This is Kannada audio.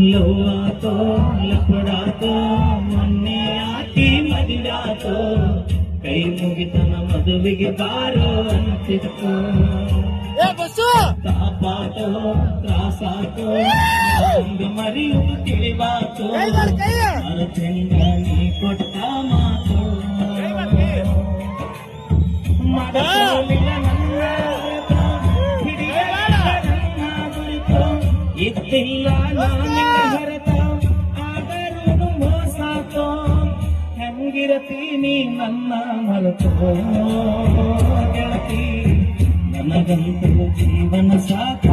ಲವ್ವಾತೋ ಲಪಡಾತೋ ಮೊನ್ನೆ ಆಟಿ ಮದಿರಾತೋ ಕೈ ಮುಗಿತನ ಮದುವೆಗೆ ಬಾರೋ ಅಂತಿತ್ತು ತಾಪಾಟೋ ತ್ರಾಸಾಟೋ ಮರಿಯು ತಿಳಿವಾತೋ ಅರಚಂದ ನೀ ಕೊಟ್ಟ ಮಾತು ಮಗಲಿಲ್ಲ ನನ್ನ ಹಿಡಿಯಲ್ಲ ನನ್ನ ಗುರುತು ಇದ್ದಿಲ್ಲ ನಾನಿನ್ನ ಹೊರತ ಆದರೂ ಮೋಸಾತೋ ಹೆಂಗಿರತೀನಿ ನನ್ನ ಮರೆತೋ ಗೆಳತಿ ನನಗಂತೂ ಜೀವನ ಸಾಕು